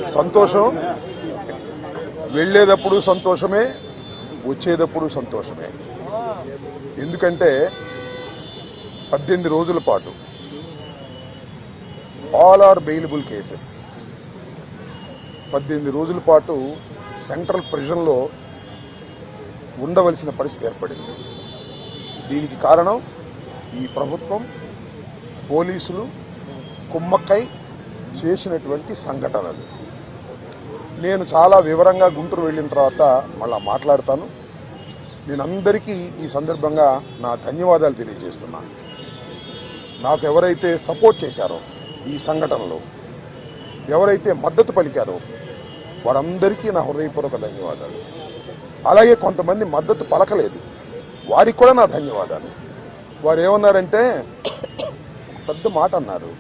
సంతోషం, వెళ్ళేటప్పుడు సంతోషమే, వచ్చేటప్పుడు సంతోషమే. ఎందుకంటే 18 రోజుల పాటు ఆల్ ఆర్ బెయిలబుల్ కేసెస్ 18 రోజుల పాటు సెంట్రల్ ప్రిజన్లో ఉండవలసిన పరిస్థితి ఏర్పడింది. దీనికి కారణం ఈ ప్రభుత్వం, పోలీసులు కుమ్మక్కై చేసినటువంటి సంఘటనలు. నేను చాలా వివరంగా గుంటూరు వెళ్ళిన తర్వాత మళ్ళా మాట్లాడతాను. నేను అందరికీ ఈ సందర్భంగా నా ధన్యవాదాలు తెలియజేస్తున్నాను. నాకు ఎవరైతే సపోర్ట్ చేశారో ఈ సంఘటనలో, ఎవరైతే మద్దతు పలికారో వారందరికీ నా హృదయపూర్వక ధన్యవాదాలు. అలాగే కొంతమంది మద్దతు పలకలేదు, వారికి కూడా నా ధన్యవాదాలు. వారు ఏమన్నారంటే పెద్ద మాట అన్నారు,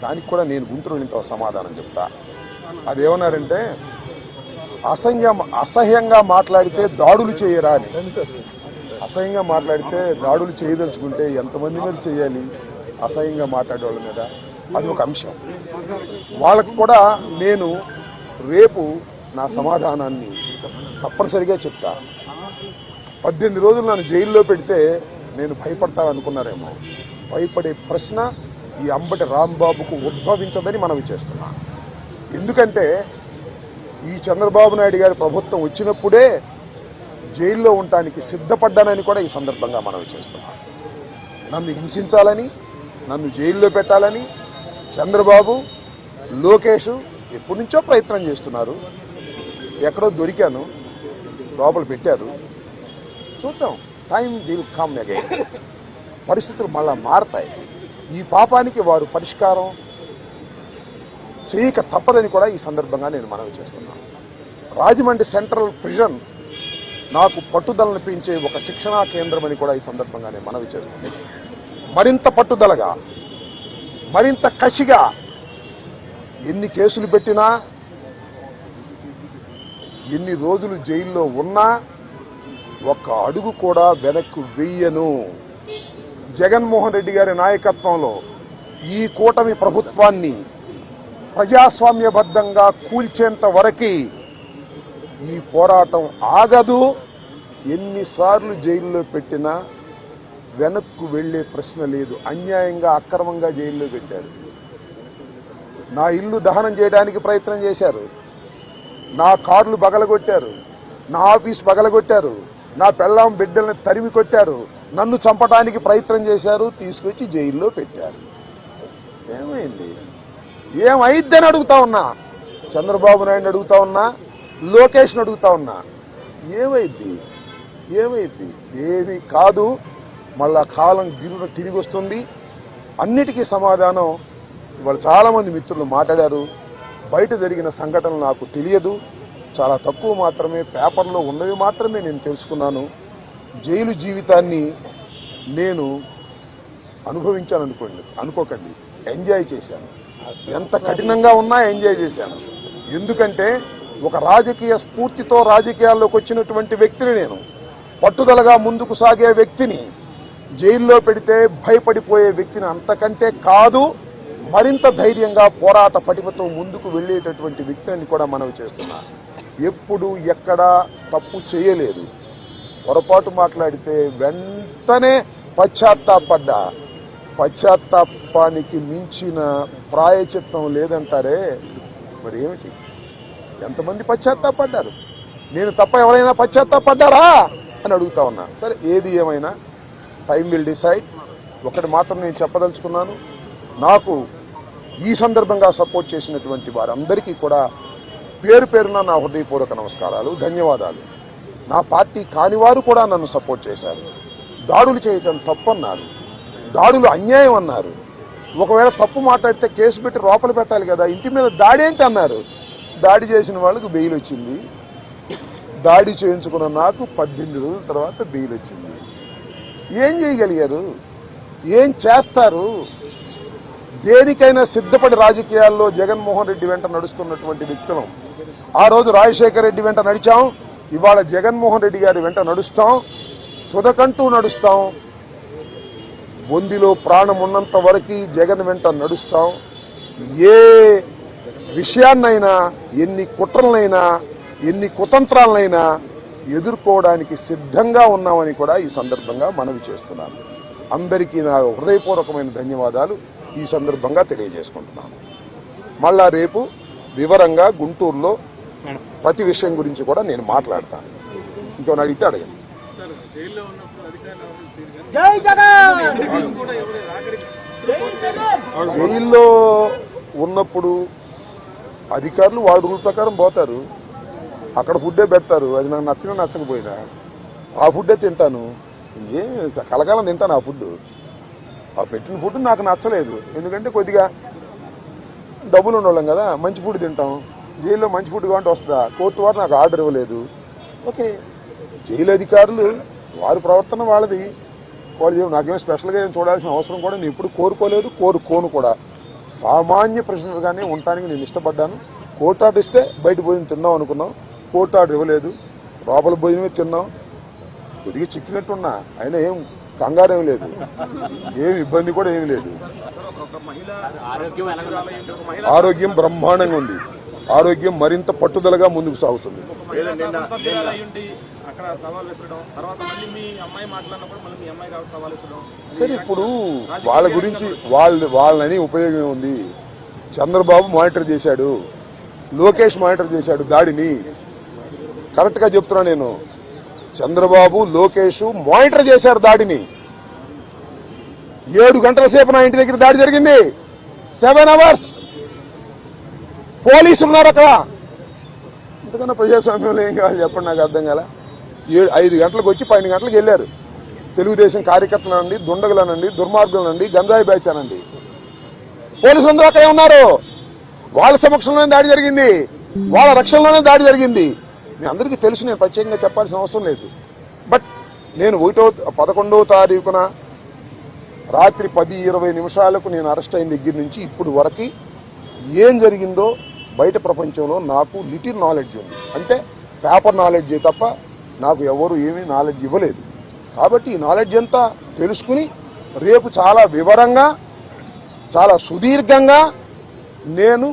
దానికి కూడా నేను గుంటూరు వెళ్ళిన సమాధానం చెప్తా. అదేమన్నారంటే అసహ్యంగా మాట్లాడితే దాడులు చేయరా అని. అసహ్యంగా మాట్లాడితే దాడులు చేయదలుచుకుంటే ఎంతమంది మీద చేయాలి? అసహ్యంగా మాట్లాడే వాళ్ళ మీద. అది ఒక అంశం. వాళ్ళకు కూడా నేను రేపు నా సమాధానాన్ని తప్పనిసరిగా చెప్తా. 18 రోజులు నన్ను జైల్లో పెడితే నేను భయపడతా అనుకున్నారేమో. భయపడే ప్రశ్న ఈ అంబటి రాంబాబుకు ఉద్భవించదని మనవి చేస్తున్నా. ఎందుకంటే ఈ చంద్రబాబు నాయుడు గారి ప్రభుత్వం వచ్చినప్పుడే జైల్లో ఉండటానికి సిద్ధపడ్డానని కూడా ఈ సందర్భంగా మనవి చేస్తున్నా. నన్ను హింసించాలని, నన్ను జైల్లో పెట్టాలని చంద్రబాబు, లోకేష్ ఎప్పటి నుంచో ప్రయత్నం చేస్తున్నారు. ఎక్కడో దొరికాను, లోపల పెట్టారు. చూద్దాం, టైం విల్ కమ్ అగైన్. పరిస్థితులు మళ్ళా మారతాయి. ఈ పాపానికి వారు పరిష్కారం చేయక తప్పదని కూడా ఈ సందర్భంగా నేను మనవి చేస్తున్నాను. రాజమండ్రి సెంట్రల్ ప్రిజన్ నాకు పట్టుదలను పెంచే ఒక శిక్షణా కేంద్రం అని కూడా ఈ సందర్భంగా నేను మనవి చేస్తున్నాను. మరింత పట్టుదలగా, మరింత కసిగా ఎన్ని కేసులు పెట్టినా, ఎన్ని రోజులు జైల్లో ఉన్నా ఒక్క అడుగు కూడా వెనక్కు వెయ్యను. జగన్మోహన్ రెడ్డి గారి నాయకత్వంలో ఈ కూటమి ప్రభుత్వాన్ని ప్రజాస్వామ్యబద్ధంగా కూల్చేంత వరకు ఈ పోరాటం ఆగదు. ఎన్నిసార్లు జైల్లో పెట్టినా వెనక్కు వెళ్లే ప్రశ్న లేదు. అన్యాయంగా, అక్రమంగా జైల్లో పెట్టారు. నా ఇల్లు దహనం చేయడానికి ప్రయత్నం చేశారు, నా కార్లు బగలగొట్టారు, నా ఆఫీస్ బగలగొట్టారు, నా పెళ్ళాం బిడ్డల్ని తరిమి కొట్టారు, నన్ను చంపడానికి ప్రయత్నం చేశారు, తీసుకొచ్చి జైల్లో పెట్టారు. ఏమైంది? ఏమైద్దని అడుగుతా ఉన్నా. చంద్రబాబు నాయుడు అడుగుతా ఉన్నా, లోకేష్ని అడుగుతా ఉన్నా. ఏమైద్ది? ఏమైద్ది? ఏమీ కాదు. మళ్ళా కాలం గిరున తిరిగి వస్తుంది. అన్నిటికీ సమాధానం ఇవాళ చాలామంది మిత్రులు మాట్లాడారు. బయట జరిగిన సంఘటనలు నాకు తెలియదు, చాలా తక్కువ మాత్రమే, పేపర్లో ఉన్నవి మాత్రమే నేను తెలుసుకున్నాను. జైలు జీవితాన్ని నేను అనుకోకండి, ఎంజాయ్ చేశాను. ఎంత కఠినంగా ఉన్నా ఎంజాయ్ చేశాను. ఎందుకంటే ఒక రాజకీయ స్ఫూర్తితో రాజకీయాల్లోకి వచ్చినటువంటి వ్యక్తిని నేను, పట్టుదలగా ముందుకు సాగే వ్యక్తిని జైల్లో పెడితే భయపడిపోయే వ్యక్తిని అంతకంటే కాదు, మరింత ధైర్యంగా పోరాట పటిమతో ముందుకు వెళ్లేటటువంటి వ్యక్తిని కూడా మనవి చేస్తున్నా. ఎప్పుడు ఎక్కడా తప్పు చేయలేదు. పొరపాటు మాట్లాడితే వెంటనే పశ్చాత్తాపడ్డా. పశ్చాత్తాపానికి మించిన ప్రాయచిత్తం లేదంటారే, మరి ఏమిటి? ఎంతమంది పశ్చాత్తాపడ్డారు? నేను తప్ప ఎవరైనా పశ్చాత్తాపడ్డారా అని అడుగుతా ఉన్నా. సరే, ఏది ఏమైనా టైం విల్ డిసైడ్. ఒకటి మాత్రం నేను చెప్పదలుచుకున్నాను, నాకు ఈ సందర్భంగా సపోర్ట్ చేసినటువంటి వారందరికీ కూడా పేరు పేరున నా హృదయపూర్వక నమస్కారాలు, ధన్యవాదాలు. నా పార్టీ కానివారు కూడా నన్ను సపోర్ట్ చేశారు. దాడులు చేయటం తప్పన్నారు, దాడులు అన్యాయం అన్నారు. ఒకవేళ తప్పు మాట్లాడితే కేసు పెట్టి లోపల పెట్టాలి కదా, ఇంటి మీద దాడి ఏంటి అన్నారు. దాడి చేసిన వాళ్ళకు బెయిల్ వచ్చింది. దాడి చేయించుకున్న నాకు 18 రోజుల తర్వాత బెయిల్ వచ్చింది. ఏం చేయగలిగారు? ఏం చేస్తారు? దేనికైనా సిద్ధపడి రాజకీయాల్లో జగన్మోహన్ రెడ్డి వెంట నడుస్తున్నటువంటి వ్యక్తులం. ఆ రోజు రాజశేఖర రెడ్డి వెంట నడిచాం, ఇవాళ జగన్మోహన్ రెడ్డి గారి వెంట నడుస్తాం, తుదకంటూ నడుస్తాం. బొందిలో ప్రాణం ఉన్నంత వరకు జగన్ వెంట నడుస్తాం. ఏ విషయాన్నైనా, ఎన్ని కుట్రలనైనా, ఎన్ని కుతంత్రాలనైనా ఎదుర్కోవడానికి సిద్ధంగా ఉన్నామని కూడా ఈ సందర్భంగా మనవి చేస్తున్నాను. అందరికీ నా హృదయపూర్వకమైన ధన్యవాదాలు ఈ సందర్భంగా తెలియజేసుకుంటున్నాను. మళ్ళా రేపు వివరంగా గుంటూరులో ప్రతి విషయం గురించి కూడా నేను మాట్లాడతాను. ఇంకొన్ని అడిగితే అడగండి. జైల్లో ఉన్నప్పుడు అధికారులు వాళ్ళ రూల్ ప్రకారం పోతారు, అక్కడ ఫుడ్డే పెడతారు. అది నాకు నచ్చినా నచ్చకపోయినా ఆ ఫుడ్డే తింటాను. కలకాలం తింటాను ఆ ఫుడ్. ఆ పెట్టిన ఫుడ్ నాకు నచ్చలేదు, ఎందుకంటే కొద్దిగా డబ్బులు ఉండవాళ్ళం కదా, మంచి ఫుడ్ తింటాం. జైల్లో మంచి ఫుడ్ కావాలంటే వస్తుందా? కోర్టు వారు నాకు ఆర్డర్ ఇవ్వలేదు. ఓకే, జైలు అధికారులు వారి ప్రవర్తన వాళ్ళది, వాళ్ళు నాకేమో స్పెషల్గా ఏం చూడాల్సిన అవసరం కూడా నేను ఎప్పుడు కోరుకోలేదు, కోరుకోను కూడా. సామాన్య ప్రశ్నలుగానే ఉండటానికి నేను ఇష్టపడ్డాను. కోర్టు ఆర్డర్ ఇస్తే బయట భోజనం తిన్నాం అనుకున్నాం, కోర్టు ఆర్డర్ ఇవ్వలేదు, లోపల భోజనమే తిన్నాం. కొద్దిగా చిక్కినట్టున్నా, అయినా ఏం కంగారేం లేదు, ఏం ఇబ్బంది కూడా ఏమి లేదు. ఆరోగ్యం బ్రహ్మాండంగా ఉంది, ఆరోగ్యం మరింత పట్టుదలగా ముందుకు సాగుతుంది. సరే, ఇప్పుడు వాళ్ళ గురించి వాళ్ళని ఉపయోగం ఉంది. చంద్రబాబు మానిటర్ చేశాడు, లోకేష్ మానిటర్ చేశాడు దాడిని. కరెక్ట్ గా చెప్తున్నా నేను, చంద్రబాబు లోకేష్ మానిటర్ చేశారు దాడిని. 7 గంటల సేపు నా ఇంటి దగ్గర దాడి జరిగింది. 7 hours పోలీసులు ఉన్నారు అక్కడ. ఇంతకన్నా ప్రజాస్వామ్యంలో ఏం కావాలి చెప్పండి, నాకు అర్థం కాల. 5 గంటలకు వచ్చి 12 గంటలకు వెళ్ళారు. తెలుగుదేశం కార్యకర్తలనండి, దుండగులనండి, దుర్మార్గులనండి, గంజాయి బ్యాచ్ అనండి, పోలీసులందరూ అక్కడే ఉన్నారు. వాళ్ళ సమక్షంలోనే దాడి జరిగింది, వాళ్ళ రక్షణలోనే దాడి జరిగింది. మీ అందరికీ తెలుసు, నేను ప్రత్యేకంగా చెప్పాల్సిన అవసరం లేదు. బట్ నేను 11వ తారీఖున రాత్రి 10:20 నేను అరెస్ట్ అయిన దగ్గర నుంచి ఇప్పుడు వరకు ఏం జరిగిందో బయట ప్రపంచంలో నాకు లిటిల్ నాలెడ్జ్ ఉంది. అంటే పేపర్ నాలెడ్జ్ తప్ప నాకు ఎవరు ఏమీ నాలెడ్జ్ ఇవ్వలేదు. కాబట్టి ఈ నాలెడ్జ్ అంతా తెలుసుకుని రేపు చాలా వివరంగా, చాలా సుదీర్ఘంగా నేను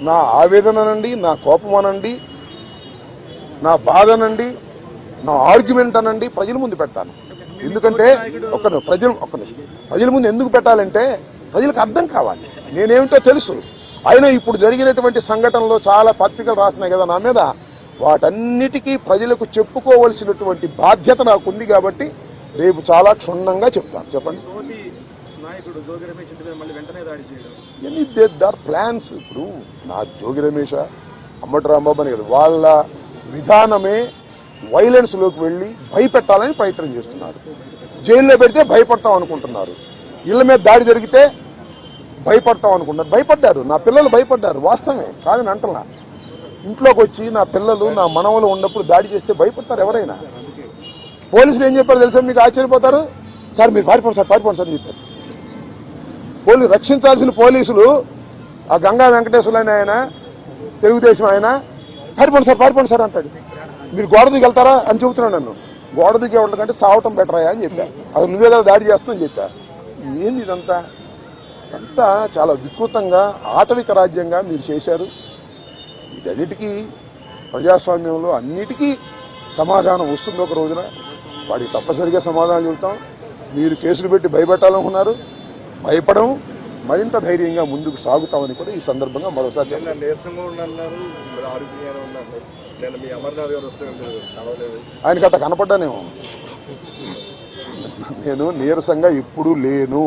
నా ఆవేదననండి, నా కోపం అనండి, నా బాధ అనండి, నా ఆర్గ్యుమెంట్ అనండి ప్రజల ముందు పెడతాను. ఎందుకంటే ప్రజల ముందు ఎందుకు పెట్టాలంటే ప్రజలకు అర్థం కావాలి, నేనేమిటో తెలుసు. అయినా ఇప్పుడు జరిగినటువంటి సంఘటనలో చాలా పత్రికలు రాసినాయి కదా నా మీద, వాటన్నిటికీ ప్రజలకు చెప్పుకోవలసినటువంటి బాధ్యత నాకు ఉంది. కాబట్టి రేపు చాలా క్షుణ్ణంగా చెప్తాను. చెప్పండి. దార్ ప్లాన్స్. ఇప్పుడు నా జోగి రమేష్, అమ్మటి రాంబాబు అని కదా, వాళ్ళ విధానమే వైలెన్స్ లోకి వెళ్లి భయపెట్టాలని ప్రయత్నం చేస్తున్నారు. జైల్లో పెడితే భయపడతాం అనుకుంటున్నారు, ఇళ్ల మీద దాడి జరిగితే భయపడతాం అనుకుంటున్నారు. భయపడ్డారు, నా పిల్లలు భయపడ్డారు, వాస్తవమే కాదని అంటలా. ఇంట్లోకి వచ్చి నా పిల్లలు, నా మనవలు ఉన్నప్పుడు దాడి చేస్తే భయపడతారు ఎవరైనా. పోలీసులు ఏం చెప్పారు తెలుసా, మీకు ఆశ్చర్యపోతారు. సార్ మీరు పారిపోండి సార్, పారిపోండి సార్ అని చెప్పారు. రక్షించాల్సిన పోలీసులు ఆ గంగా వెంకటేశ్వరులు ఆయన తెలుగుదేశం ఆయన పారిపోండి సార్ అంటాడు. మీరు గోడ దిగి వెళ్తారా అని చెబుతున్నాడు నన్ను. గోడ దిగి వెళ్ళకంటే సావటం బెటరాయా అని చెప్పా. అది నువ్వే కదా దాడి చేస్తున్నావు చెప్పా. ఏంది ఇదంతా? అంతా చాలా వికృతంగా ఆటవిక రాజ్యంగా మీరు చేశారు. వీటన్నిటికీ ప్రజాస్వామ్యంలో అన్నిటికీ సమాధానం వస్తుంది ఒక రోజున. వాడికి తప్పనిసరిగా సమాధానం చెబుతాం. మీరు కేసులు పెట్టి భయపెట్టాలనుకున్నారు, భయపడం, మరింత ధైర్యంగా ముందుకు సాగుతామని కూడా ఈ సందర్భంగా మరోసారి ఆయనకి అట్లా కనపడ్డానేమో. నేను నీరసంగా ఎప్పుడూ లేను,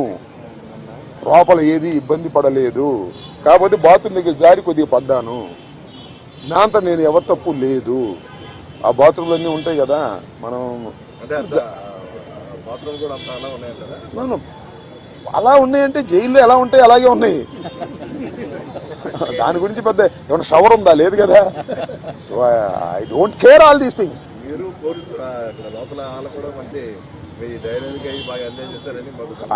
లోపల ఏది ఇబ్బంది పడలేదు. కాబట్టి బాత్రూమ్ దగ్గర జారి కొద్దిగా పడ్డాను. నా అంతా నేను ఎవరి తప్పు లేదు. ఆ బాత్రూమ్లు అన్నీ ఉంటాయి కదా, మనం అలా ఉన్నాయంటే జైల్లో ఎలా ఉంటాయి అలాగే ఉన్నాయి. దాని గురించి పెద్ద ఏమన్నా షవర్ ఉందా? లేదు కదా. So I don't care all these things.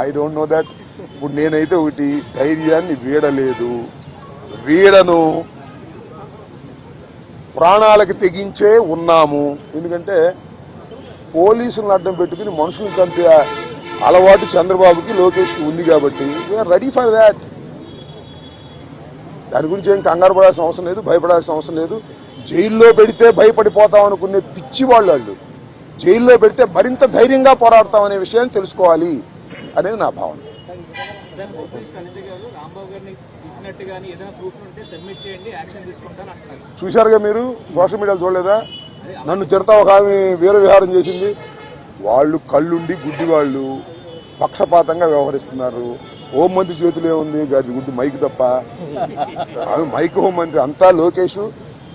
I don't know that. ఇప్పుడు నేనైతే ఒకటి, ధైర్యాన్ని వీడలేదు, వీడను, ప్రాణాలకు తెగించే ఉన్నాము. ఎందుకంటే పోలీసులను అడ్డం పెట్టుకుని మనుషులను చంపే అలవాటు చంద్రబాబుకి, లోకేష్కి ఉంది. కాబట్టి వీఆర్ రెడీ ఫర్ దాట్. దాని గురించి ఏం కంగారు పడాల్సిన అవసరం లేదు, భయపడాల్సిన అవసరం లేదు. జైల్లో పెడితే భయపడిపోతాం అనుకునే పిచ్చి వాళ్ళు జైల్లో పెడితే మరింత ధైర్యంగా పోరాడతాం అనే విషయాన్ని తెలుసుకోవాలి అనేది నా భావన. చూశారుగా మీరు, సోషల్ మీడియాలో చూడలేదా? నన్ను తిడతా ఒక ఆమె వీర విహారం చేసింది. వాళ్ళు కళ్ళుండి గుడ్డి వాళ్ళు పక్షపాతంగా వ్యవహరిస్తున్నారు. హోంమంత్రి చేతిలో ఉంది గుడ్డి మైక్ తప్ప. ఆమె మైక్ హోంమంత్రి అంతా లోకేష్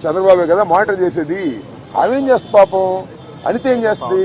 చంద్రబాబు కదా మానిటర్ చేసేది. ఆమెం చేస్తుంది పాపం, అనిత ఏం చేస్తుంది?